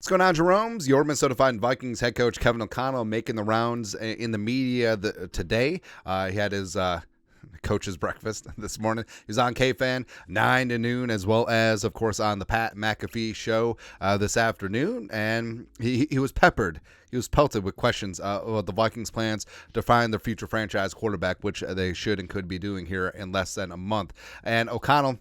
going on, Jerome's? Your Minnesota Vikings head coach Kevin O'Connell making the rounds in the media today. He had his coach's breakfast this morning. He was on K-Fan 9 to noon, as well as, of course, on the Pat McAfee Show this afternoon. And he was peppered. He was pelted with questions about the Vikings' plans to find their future franchise quarterback, which they should and could be doing here in less than a month. And O'Connell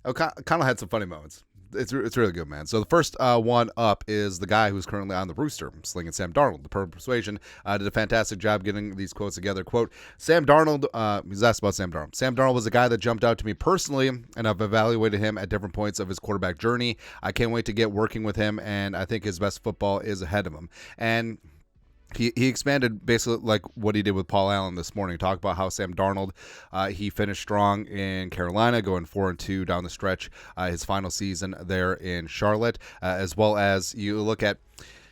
had some funny moments. It's really good, man. So the first one up is the guy who's currently on the rooster, slinging Sam Darnold. The Persuasion did a fantastic job getting these quotes together. Quote, Sam Darnold, he's asked about Sam Darnold. Sam Darnold was a guy that jumped out to me personally, and I've evaluated him at different points of his quarterback journey. I can't wait to get working with him, and I think his best football is ahead of him. And He expanded basically like what he did with Paul Allen this morning. Talk about how Sam Darnold, he finished strong in Carolina, going 4-2 down the stretch, his final season there in Charlotte, as well as you look at,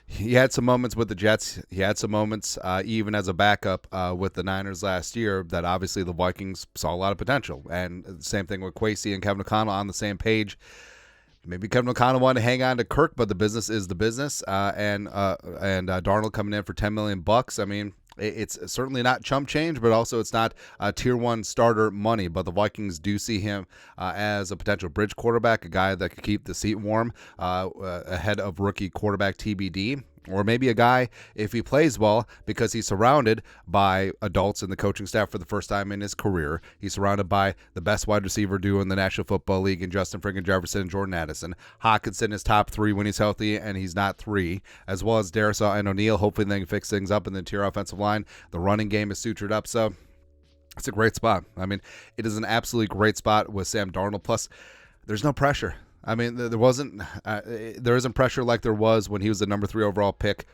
he had some moments with the Jets. He had some moments even as a backup with the Niners last year that obviously the Vikings saw a lot of potential. And same thing with Kwesi and Kevin O'Connell on the same page. Maybe Kevin O'Connell wanted to hang on to Kirk, but the business is the business. And Darnold coming in for $10 million. I mean, it's certainly not chump change, but also it's not tier one starter money. But the Vikings do see him as a potential bridge quarterback, a guy that could keep the seat warm ahead of rookie quarterback TBD. Or maybe a guy, if he plays well, because he's surrounded by adults in the coaching staff for the first time in his career. He's surrounded by the best wide receiver duo in the National Football League in Justin friggin' Jefferson and Jordan Addison. Hockenson is top 3 when he's healthy, and he's not 3, as well as Darisaw and O'Neal. Hopefully they can fix things up in the interior offensive line. The running game is sutured up, so it's a great spot. I mean, it is an absolutely great spot with Sam Darnold. Plus, there's no pressure. I mean, there isn't pressure like there was when he was the number 3 overall pick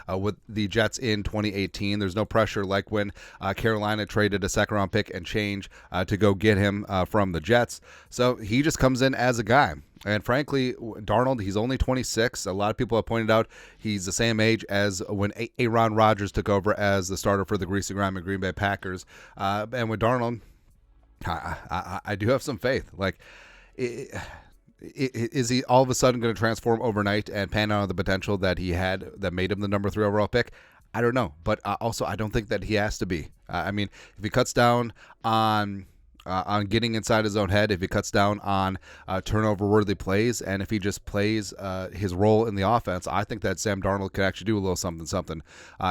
with the Jets in 2018. There's no pressure like when Carolina traded a second-round pick and change to go get him from the Jets. So he just comes in as a guy. And frankly, Darnold, he's only 26. A lot of people have pointed out he's the same age as when Aaron Rodgers took over as the starter for the Greasy Grime Green Bay Packers. And with Darnold, I do have some faith. Like, is he all of a sudden going to transform overnight and pan out the potential that he had that made him the number 3 overall pick? I don't know, but also I don't think that he has to be. I mean, if he cuts down on getting inside his own head, if he cuts down on turnover-worthy plays, and if he just plays his role in the offense, I think that Sam Darnold could actually do a little something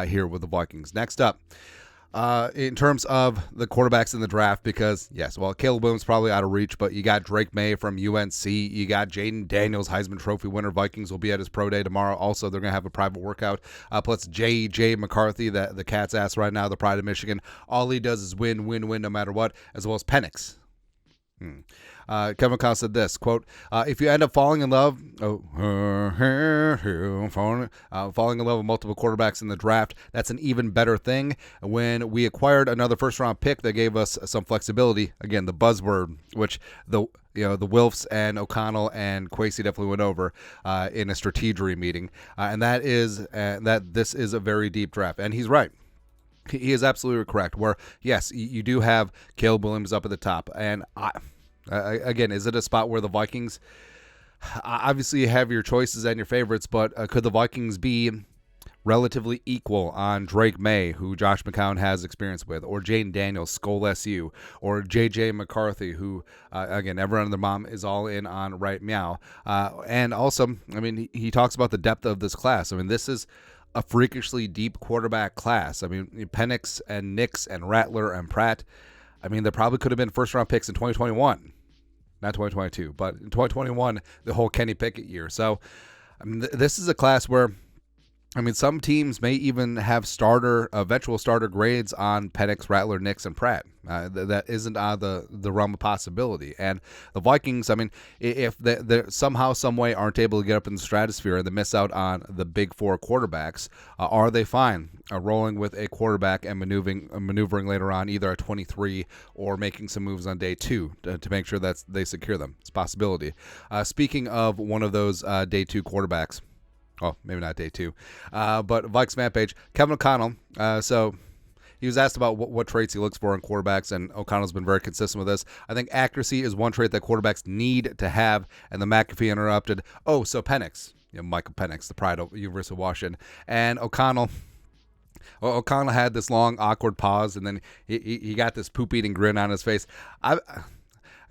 here with the Vikings. Next up, in terms of the quarterbacks in the draft, because, yes, well, Caleb Williams probably out of reach, but you got Drake May from UNC. You got Jaden Daniels, Heisman Trophy winner. Vikings will be at his pro day tomorrow. Also, they're going to have a private workout. Plus, J.J. McCarthy, the cat's ass right now, the pride of Michigan. All he does is win no matter what, as well as Penix. Kevin O'Connell said this, quote, if you end up falling in love with multiple quarterbacks in the draft, that's an even better thing. When we acquired another first-round pick that gave us some flexibility, again, the buzzword, which the Wilfs and O'Connell and Kwesi definitely went over in a strategery meeting, and that is that this is a very deep draft. And he's right. He is absolutely correct, where, yes, you do have Caleb Williams up at the top. And, again, is it a spot where the Vikings, obviously you have your choices and your favorites, but could the Vikings be relatively equal on Drake May, who Josh McCown has experience with, or Jaden Daniels, Skol SU, or J.J. McCarthy, who, again, everyone and their mom is all in on right meow. And also, I mean, he talks about the depth of this class. I mean, this is a freakishly deep quarterback class. I mean, Penix and Nix and Rattler and Pratt, I mean, there probably could have been first-round picks in 2021. Not 2022, but in 2021, the whole Kenny Pickett year. So, I mean, this is a class where, I mean, some teams may even have eventual starter grades on Penix, Rattler, Nix, and Pratt. That isn't out of the realm of possibility. And the Vikings, I mean, if they somehow, some way aren't able to get up in the stratosphere and they miss out on the big 4 quarterbacks, are they fine rolling with a quarterback and maneuvering later on, either at 23 or making some moves on day 2 to make sure that they secure them? It's a possibility. Speaking of one of those day 2 quarterbacks, well, maybe not day 2, but Vikes fan page, Kevin O'Connell. So he was asked about what traits he looks for in quarterbacks, and O'Connell's been very consistent with this. I think accuracy is one trait that quarterbacks need to have, and the McAfee interrupted, oh, so Penix, Michael Penix, the pride of University of Washington, and O'Connell had this long, awkward pause, and then he got this poop-eating grin on his face.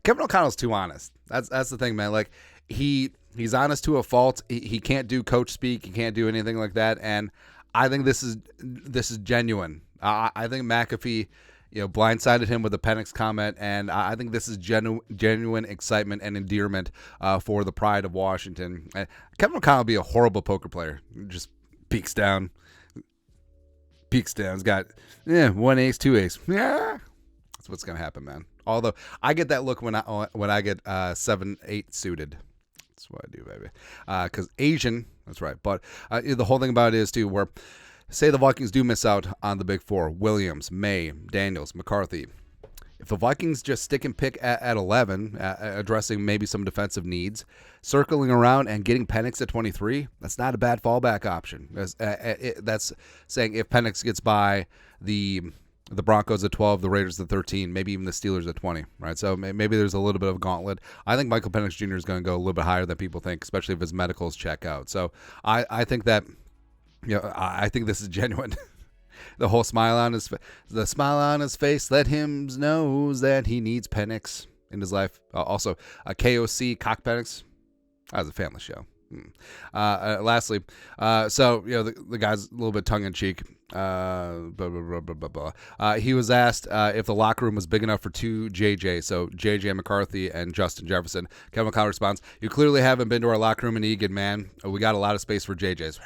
Kevin O'Connell's too honest. That's the thing, man. Like, he's honest to a fault. He can't do coach speak. He can't do anything like that, and I think this is genuine. I think McAfee, blindsided him with a Penix comment, and I think this is genuine excitement and endearment for the pride of Washington. Kevin O'Connell would be a horrible poker player. Just peeks down. He's got 1 ace, 2 ace. Yeah, that's what's gonna happen, man. Although I get that look when I get 7-8 suited. That's what I do, baby. Because Asian, that's right. But the whole thing about it is too, where say the Vikings do miss out on the big four: Williams, May, Daniels, McCarthy. If the Vikings just stick and pick at 11, addressing maybe some defensive needs, circling around and getting Penix at 23, that's not a bad fallback option. That's saying if Penix gets by the Broncos at 12, the Raiders at 13, maybe even the Steelers at 20, right? So maybe there's a little bit of a gauntlet. I think Michael Penix Jr. is going to go a little bit higher than people think, especially if his medicals check out. So I think that, I think this is genuine. The whole smile on his face, let him know that he needs Penix in his life. Also, KOC, Cock Penix. That was a family show. Lastly, so the guy's a little bit tongue in cheek. He was asked if the locker room was big enough for two JJ, so JJ McCarthy and Justin Jefferson. Kevin O'Connell responds, "You clearly haven't been to our locker room in Egan, man. We got a lot of space for JJs."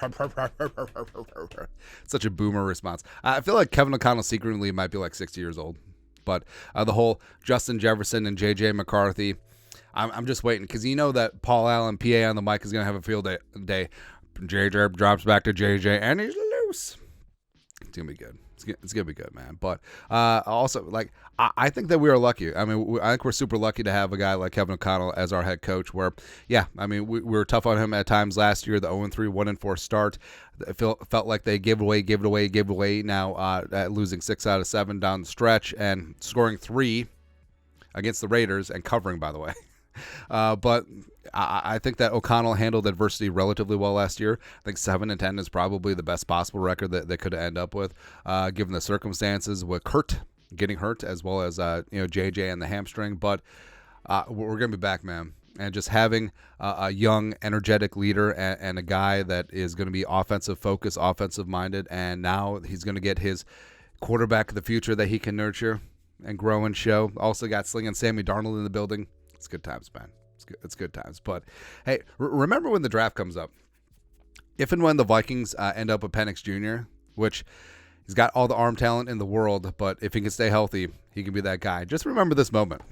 Such a boomer response. I feel like Kevin O'Connell secretly might be like 60 years old, but the whole Justin Jefferson and JJ McCarthy, I'm just waiting, because that Paul Allen, PA on the mic, is going to have a field day. JJ drops back to JJ, and he's loose. It's going to be good. It's going to be good, man. But also, like, I think that we are lucky. I mean, I think we're super lucky to have a guy like Kevin O'Connell as our head coach, where, I mean, we were tough on him at times last year, the 0-3, 1-4 start. It felt like they gave it away now, losing 6 out of 7 down the stretch and scoring 3 against the Raiders and covering, by the way. But I think that O'Connell handled adversity relatively well last year. I think 7-10 is probably the best possible record that they could end up with, given the circumstances with Kurt getting hurt, as well as JJ and the hamstring. But we're gonna be back, man. And just having a young, energetic leader and a guy that is going to be offensive focused, offensive minded, and now he's going to get his quarterback of the future that he can nurture and grow and show. Also got Slinging Sammy Darnold in the building. It's good times, man. It's good times. But, hey, remember when the draft comes up. If and when the Vikings end up with Penix Jr., which he's got all the arm talent in the world, but if he can stay healthy, he can be that guy. Just remember this moment.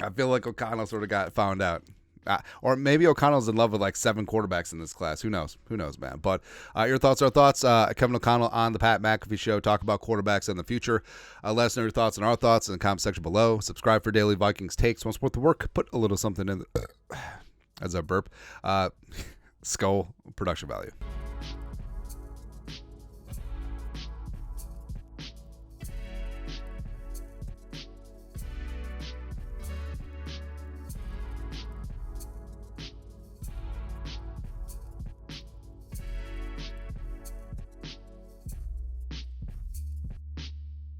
I feel like O'Connell sort of got found out. Or maybe O'Connell's in love with like 7 quarterbacks in this class. Who knows? Who knows, man? But your thoughts are thoughts. Kevin O'Connell on the Pat McAfee Show. Talk about quarterbacks in the future. Let us know your thoughts and our thoughts in the comment section below. Subscribe for daily Vikings takes. Want to support the work? Put a little something in as a burp. Skull production value.